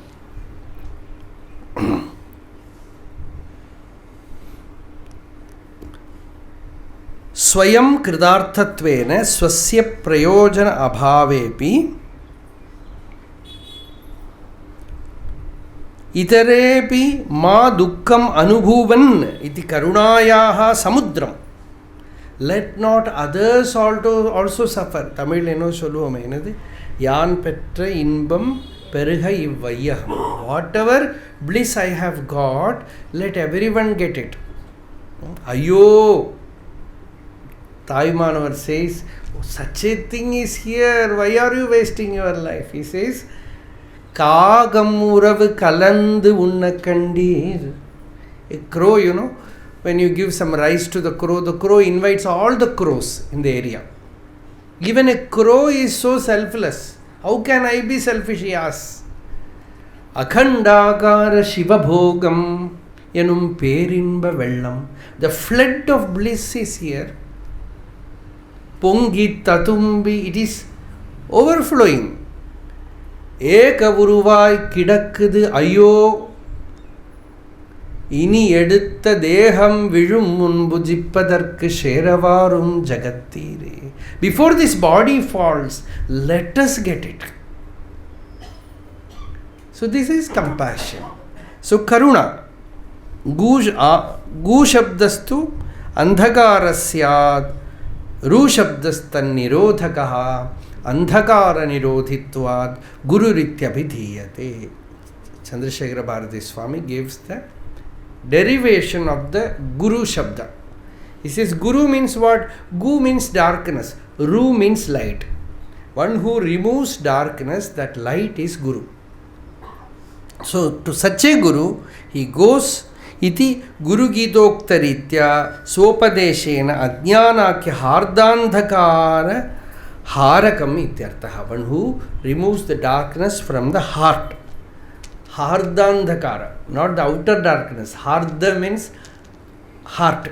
Swayam Kridarthatvena Swasya Prayojana Abhavepi Itarepi Ma Dukkam Anubhuvan Iti Karunayaha Samudram. Let not others also suffer. Tamil eno solluvom enadu Yan petra inbam peruga ivvaiyaham. Whatever bliss I have got, let everyone get it. Ayyo, Taimanavar says, such a thing is here, why are you wasting your life? He says, Kagam uravu kalandu unna kandir. A crow, when you give some rice to the crow invites all the crows in the area. Even a crow is so selfless. How can I be selfish, he asks. Akhandakara Shiva Bhogam Yanum Perinba Vellam. The flood of bliss is here. Pongi Tatumbi, it is overflowing. Eka Uruvai Kidakkudu Ayyo Ini edutha deham vizhum munbu jippadarkku sheravarum jagattire. Before this body falls, let us get it. So this is compassion. So karuna. Gu shabdastu andhakara syad. Ru shabdastan nirodhakaha. Andhakara nirodhitvad guru rityabhidhiyate. Chandrasekhara Bharati Swami gives the derivation of the Guru Shabda. He says Guru means what? Gu means darkness. Ru means light. One who removes darkness, that light is Guru. So to such a Guru, he goes iti Guru Gitoktaritya Sopadeshena Ajnanakya Hardandhakara Harakam ityartaha. One who removes the darkness from the heart. Hardandhakara, not the outer darkness. Harda means heart.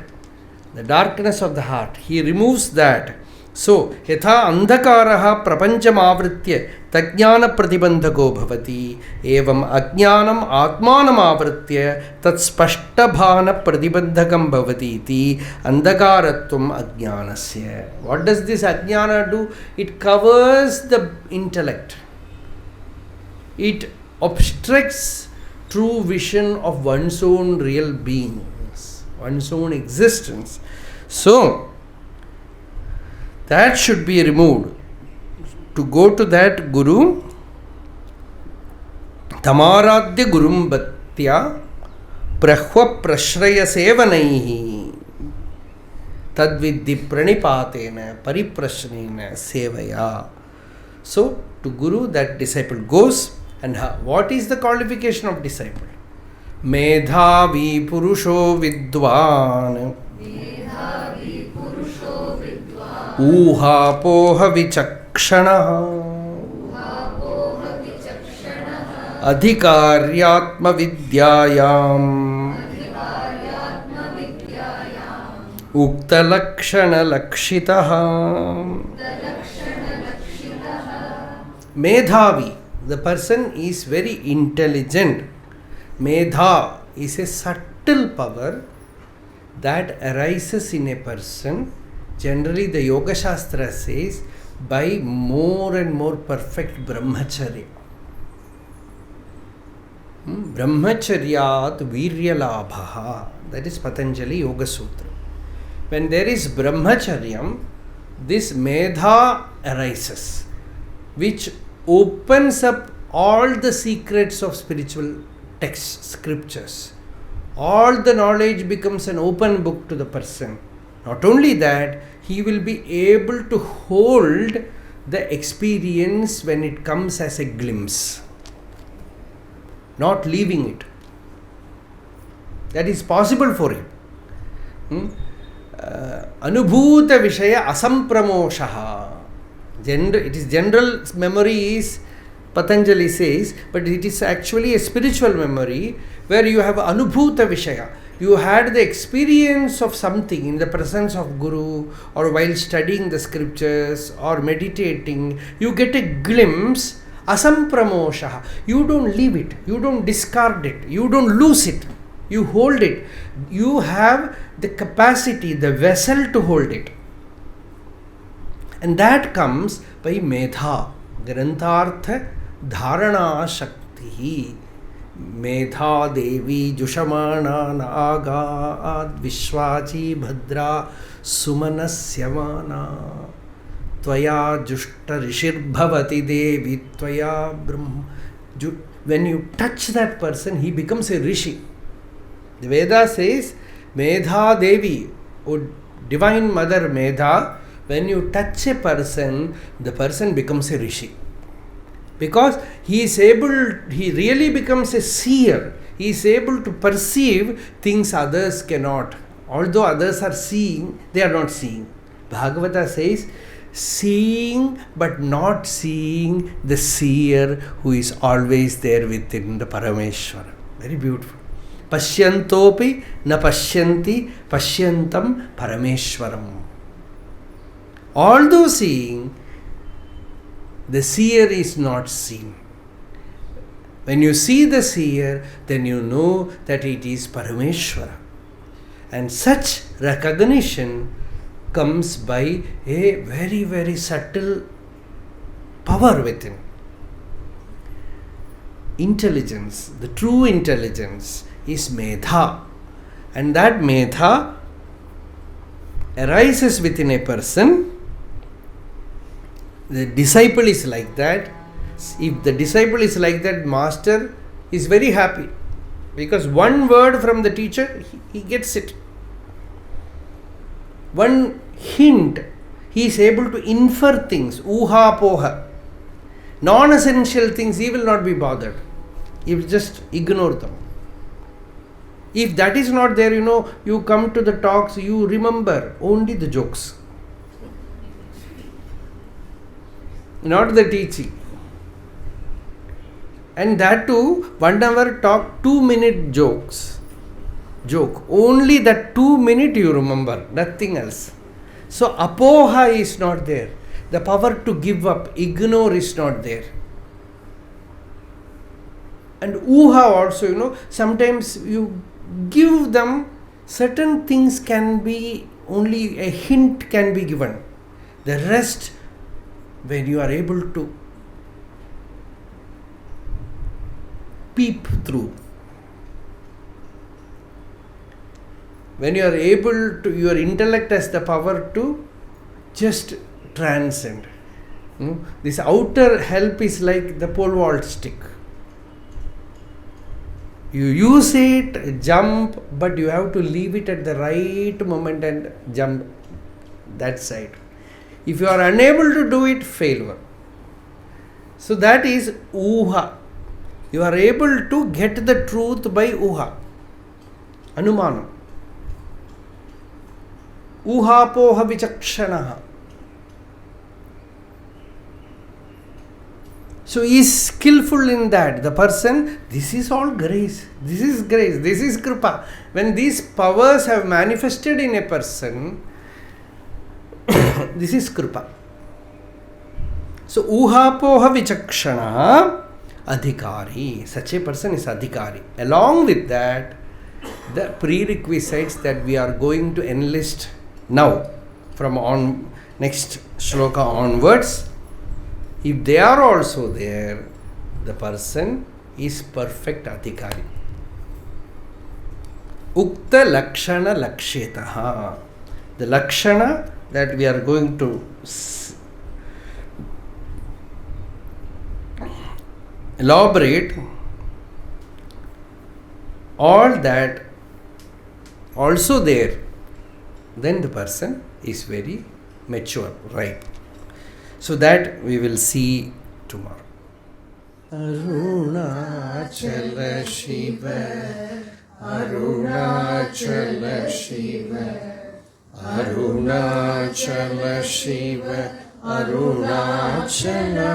The darkness of the heart. He removes that. So, yatha andhakaraha prapancham avritya tajnana pratibandhako bhavati evam ajnanam atmanam avritya tat spashtabhana pratibandhakam bhavati iti andhakaratvam ajnanasya. What does this ajnana do? It covers the intellect. It obstructs true vision of one's own real being, one's own existence. So, that should be removed. To go to that Guru, Tamaradya Gurum Bhattya Prahva Prashraya Sevanaihi Tadvidhi Pranipatena Pariprashnena Sevaya. So, to Guru, that disciple goes. And what is the qualification of disciple? Medhavi Purusho Vidwan Uha Poha Vichakshana Adhikaryatma Vidyayam Ukta Lakshana Lakshitaha. Medhavi, the person is very intelligent. Medha is a subtle power that arises in a person. Generally, the Yoga Shastra says by more and more perfect brahmacharya. Brahmacharyat virya labhaha. That is Patanjali Yoga Sutra. When there is brahmacharyam, this medha arises, which opens up all the secrets of spiritual texts, scriptures. All the knowledge becomes an open book to the person. Not only that, he will be able to hold the experience when it comes as a glimpse, not leaving it. That is possible for him. Anubhuta Vishaya Asampramoshaha. It is general memory is, Patanjali says, but it is actually a spiritual memory where you have Anubhuta Vishaya. You had the experience of something in the presence of Guru, or while studying the scriptures or meditating. You get a glimpse, Asampramoshaha. You don't leave it, you don't discard it, you don't lose it. You hold it. You have the capacity, the vessel to hold it. And that comes by Medha. Granthartha Dharana Shakti. Medha Devi Jushamana Naga Vishwachi Bhadra Sumanasyamana Tvaya Jushta Rishir Bhavati Devi Tvaya Brahma. When you touch that person, he becomes a Rishi. The Veda says, Medha Devi, O Divine Mother Medha, when you touch a person, the person becomes a Rishi. Because he really becomes a seer. He is able to perceive things others cannot. Although others are seeing, they are not seeing. Bhagavata says, seeing but not seeing the seer who is always there within the Parameshwara. Very beautiful. Pashyantopi na pashyanti pashyantam parameshwaram. Although seeing, the seer is not seen. When you see the seer, then you know that it is Parameshwara. And such recognition comes by a very, very subtle power within. Intelligence, the true intelligence, is Medha, and that Medha arises within a person. The disciple is like that. If the disciple is like that, master is very happy, because one word from the teacher, he gets it. One hint, he is able to infer things. Uha poha. Non-essential things, he will not be bothered. He will just ignore them. If that is not there, you come to the talks, you remember only the jokes, not the teaching. And that too, 1 hour talk, 2-minute joke. Only that 2 minutes you remember, nothing else. So apoha is not there. The power to give up, ignore is not there. And uha also, sometimes you give them certain things, can be only a hint can be given. The rest, when you are able to peep through, when you are able to, your intellect has the power to just transcend. This outer help is like the pole vault stick. You use it, jump, but you have to leave it at the right moment and jump that side. If you are unable to do it, failure. So that is uha. You are able to get the truth by uha. Anumanam. Uha poha vichakshanaha. So he is skillful in that. The person, this is all grace. This is grace. This is kripa. When these powers have manifested in a person, this is kripa. So uha poha vichakshana adhikari. Such a person is adhikari. Along with that, the prerequisites that we are going to enlist now from on next shloka onwards, if they are also there, the person is perfect adhikari. Ukta lakshana lakshetaha. The lakshana that we are going to elaborate, all that also there then the person is very mature, ripe. So that we will see tomorrow. Arunachala Shiva, Arunachala Shiva, Arunachala Shiva, Arunachala,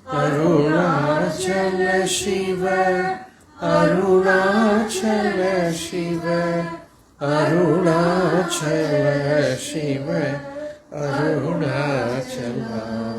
Arunachala Shiva, Arunachala Shiva, Arunachala Shiva, Arunachala.